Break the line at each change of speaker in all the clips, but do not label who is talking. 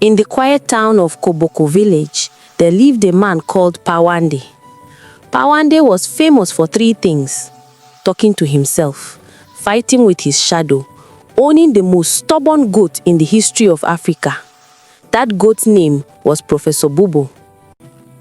In the quiet town of Koboko village, there lived a man called Pawande. Pawande was famous for three things: talking to himself, fighting with his shadow, owning the most stubborn goat in the history of Africa. That goat's name was Professor Bobo.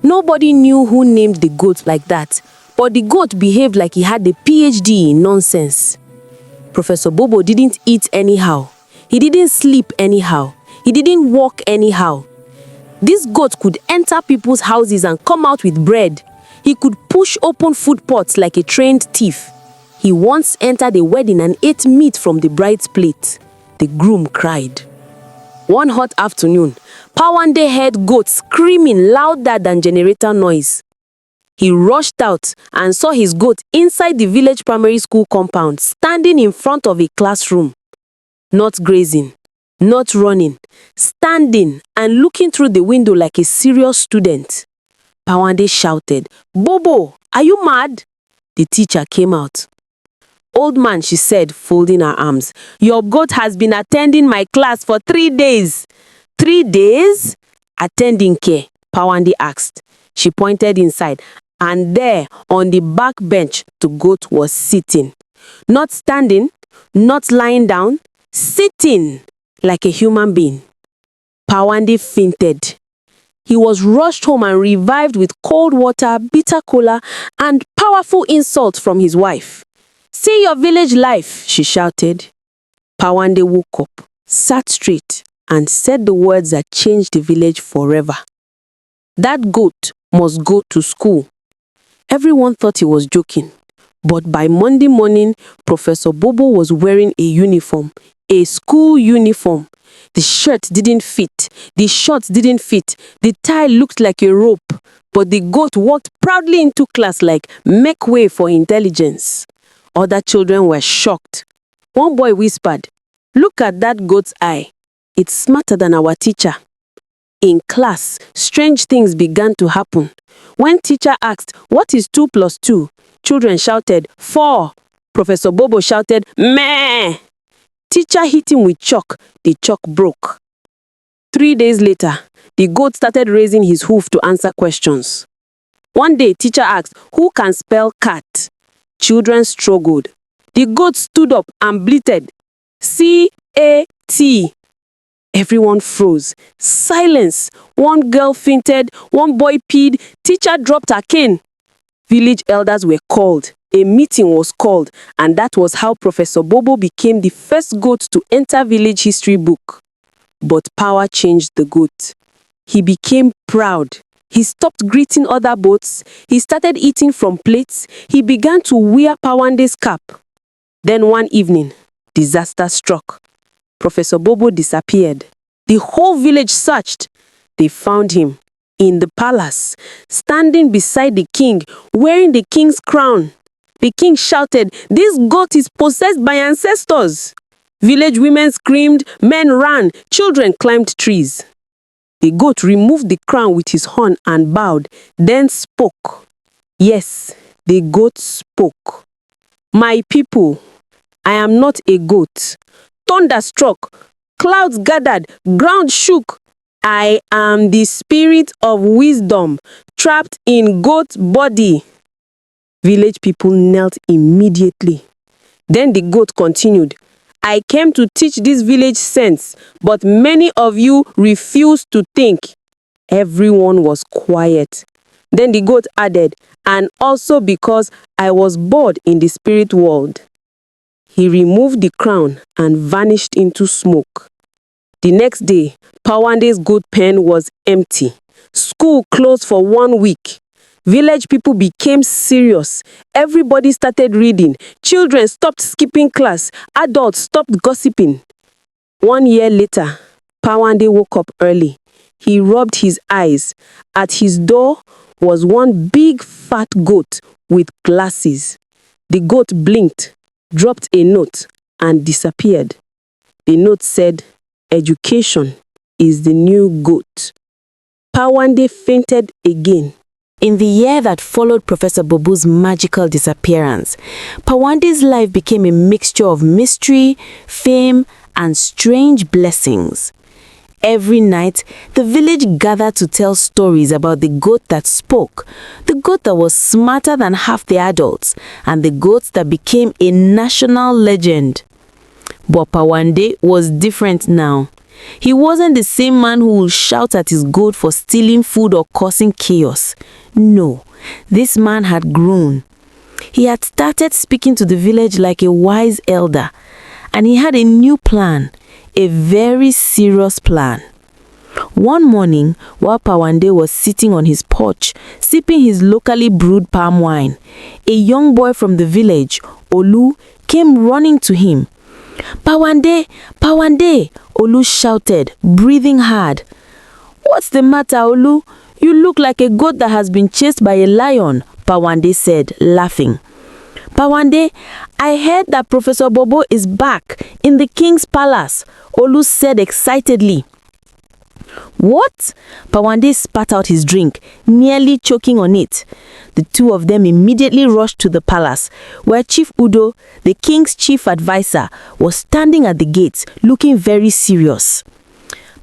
Nobody knew who named the goat like that, but the goat behaved like he had a PhD in nonsense. Professor Bobo didn't eat anyhow. He didn't sleep anyhow. He didn't walk anyhow. This goat could enter people's houses and come out with bread. He could push open food pots like a trained thief. He once entered a wedding and ate meat from the bride's plate. The groom cried. One hot afternoon, Pawande heard goats screaming louder than generator noise. He rushed out and saw his goat inside the village primary school compound, standing in front of a classroom. Not grazing, not running, standing and looking through the window like a serious student. Pawande shouted, "Bobo, are you mad?" The teacher came out. "Old man," she said, folding her arms, "your goat has been attending my class for 3 days. 3 days? Attending care?" Pawande asked. She pointed inside, and there, on the back bench, the goat was sitting. Not standing, not lying down, sitting like a human being. Pawande fainted. He was rushed home and revived with cold water, bitter cola, and powerful insults from his wife. "See your village life," she shouted. Pawande woke up, sat straight, and said the words that changed the village forever. That goat must go to school. Everyone thought he was joking, but by Monday morning, Professor Bobo was wearing a uniform, a school uniform. The shirt didn't fit, the shorts didn't fit, the tie looked like a rope, but the goat walked proudly into class like make way for intelligence. Other children were shocked. One boy whispered, "Look at that goat's eye. It's smarter than our teacher." In class, strange things began to happen. When teacher asked, "What is 2 plus 2?" children shouted, "4." Professor Bobo shouted, "Meh!" Teacher hit him with chalk. The chalk broke. 3 days later, the goat started raising his hoof to answer questions. One day, teacher asked, "Who can spell cat?" Children struggled. The goat stood up and bleated, "C-A-T." Everyone froze. Silence. One girl fainted, one boy peed, teacher dropped her cane. Village elders were called. A meeting was called, and that was how Professor Bobo became the first goat to enter village history book. But power changed the goat. He became proud. He stopped greeting other boats. He started eating from plates. He began to wear Pawande's cap. Then one evening, disaster struck. Professor Bobo disappeared. The whole village searched. They found him in the palace, standing beside the king, wearing the king's crown. The king shouted, "This goat is possessed by ancestors." Village women screamed, men ran, children climbed trees. The goat removed the crown with his horn and bowed, then spoke. Yes, the goat spoke. "My people, I am not a goat. Thunder struck, clouds gathered, ground shook. I am the spirit of wisdom, trapped in goat body." Village people knelt immediately. Then the goat continued, "I came to teach this village sense, but many of you refused to think." Everyone was quiet. Then the goat added, "And also because I was bored in the spirit world." He removed the crown and vanished into smoke. The next day, Pawande's goat pen was empty. School closed for 1 week. Village people became serious. Everybody started reading. Children stopped skipping class. Adults stopped gossiping. 1 year later, Pawande woke up early. He rubbed his eyes. At his door was one big fat goat with glasses. The goat blinked, dropped a note, and disappeared. The note said, "Education is the new goat." Pawande fainted again. In the year that followed Professor Bobo's magical disappearance, Pawande's life became a mixture of mystery, fame, and strange blessings. Every night, the village gathered to tell stories about the goat that spoke, the goat that was smarter than half the adults, and the goat that became a national legend. But Pawande was different now. He wasn't the same man who would shout at his goat for stealing food or causing chaos. No, this man had grown. He had started speaking to the village like a wise elder, and he had a new plan, a very serious plan. One morning, while Pawande was sitting on his porch, sipping his locally brewed palm wine, a young boy from the village, Olu, came running to him. "Pawande! Pawande!" Olu shouted, breathing hard. "What's the matter, Olu? You look like a goat that has been chased by a lion," Pawande said, laughing. "Pawande, I heard that Professor Bobo is back in the king's palace," Olu said excitedly. "What?" Pawande spat out his drink, nearly choking on it. The two of them immediately rushed to the palace, where Chief Udo, the king's chief advisor, was standing at the gates, looking very serious.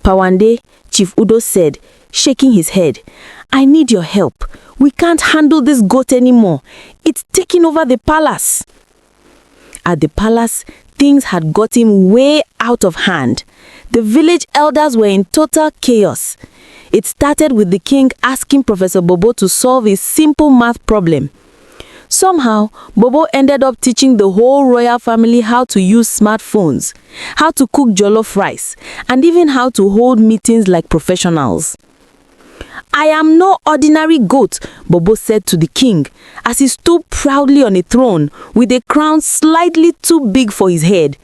"Pawande," Chief Udo said, shaking his head, "I need your help. We can't handle this goat anymore. It's taking over the palace." At the palace, things had gotten way out of hand. The village elders were in total chaos. It started with the king asking Professor Bobo to solve a simple math problem. Somehow, Bobo ended up teaching the whole royal family how to use smartphones, how to cook jollof rice, and even how to hold meetings like professionals. "I am no ordinary goat," Bobo said to the king, as he stood proudly on a throne with a crown slightly too big for his head.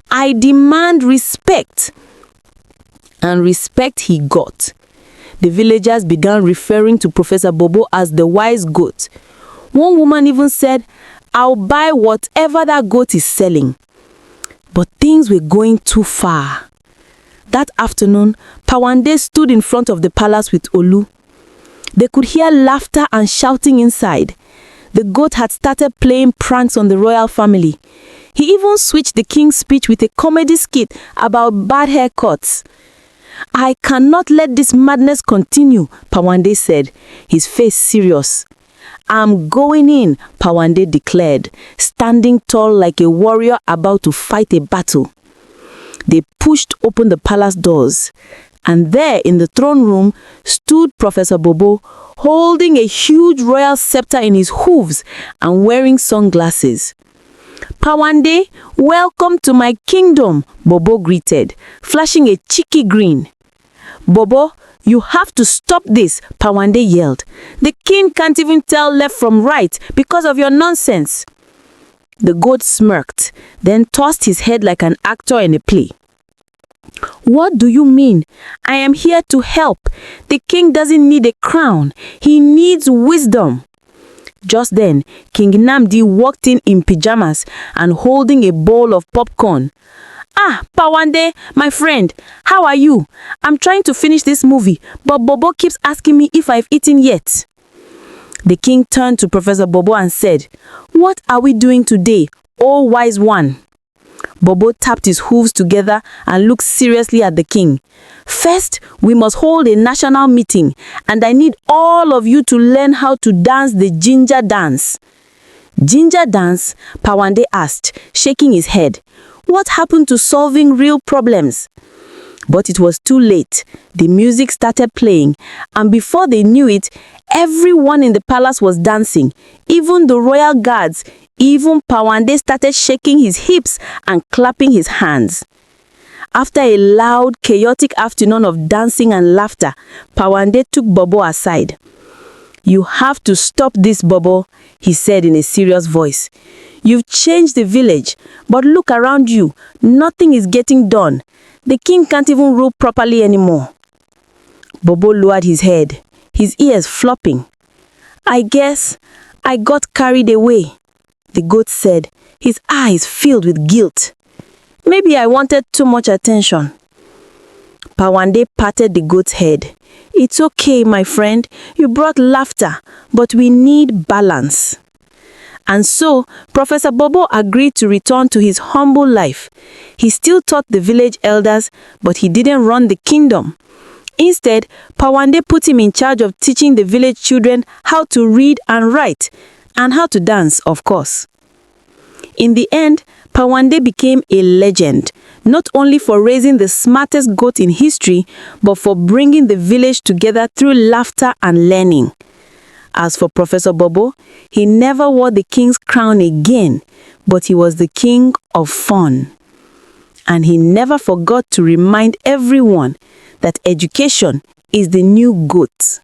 "I demand respect." And respect he got. The villagers began referring to Professor Bobo as the wise goat. One woman even said, "I'll buy whatever that goat is selling." But things were going too far. That afternoon, Pawande stood in front of the palace with Olu. They could hear laughter and shouting inside. The goat had started playing pranks on the royal family. He even switched the king's speech with a comedy skit about bad haircuts. "I cannot let this madness continue," Pawande said, his face serious. "I'm going in," Pawande declared, standing tall like a warrior about to fight a battle. They pushed open the palace doors, and there in the throne room stood Professor Bobo, holding a huge royal scepter in his hooves and wearing sunglasses. "Pawande, welcome to my kingdom," Bobo greeted, flashing a cheeky grin. "Bobo, you have to stop this," Pawande yelled. "The king can't even tell left from right because of your nonsense." The goat smirked, then tossed his head like an actor in a play. "What do you mean? I am here to help. The king doesn't need a crown. He needs wisdom." Just then, King Namdi walked in pajamas and holding a bowl of popcorn. "Ah, Pawande, my friend, how are you? I'm trying to finish this movie, but Bobo keeps asking me if I've eaten yet." The king turned to Professor Bobo and said, "What are we doing today, O wise one?" Bobo tapped his hooves together and looked seriously at the king. "First, we must hold a national meeting, and I need all of you to learn how to dance the ginger dance." "Ginger dance?" Pawande asked, shaking his head. "What happened to solving real problems?" But it was too late. The music started playing, and before they knew it, everyone in the palace was dancing, even the royal guards. Even Pawande started shaking his hips and clapping his hands. After a loud, chaotic afternoon of dancing and laughter, Pawande took Bobo aside. "You have to stop this, Bobo," he said in a serious voice. "You've changed the village, but look around you. Nothing is getting done. The king can't even rule properly anymore." Bobo lowered his head, his ears flopping. "I guess I got carried away," the goat said, his eyes filled with guilt. "Maybe I wanted too much attention." Pawande patted the goat's head. "It's okay, my friend. You brought laughter, but we need balance."
And so, Professor Bobo agreed to return to his humble life. He still taught the village elders, but he didn't run the kingdom. Instead, Pawande put him in charge of teaching the village children how to read and write, and how to dance, of course. In the end, Pawande became a legend, not only for raising the smartest goat in history, but for bringing the village together through laughter and learning. As for Professor Bobo, he never wore the king's crown again, but he was the king of fun. And he never forgot to remind everyone that education is the new goat.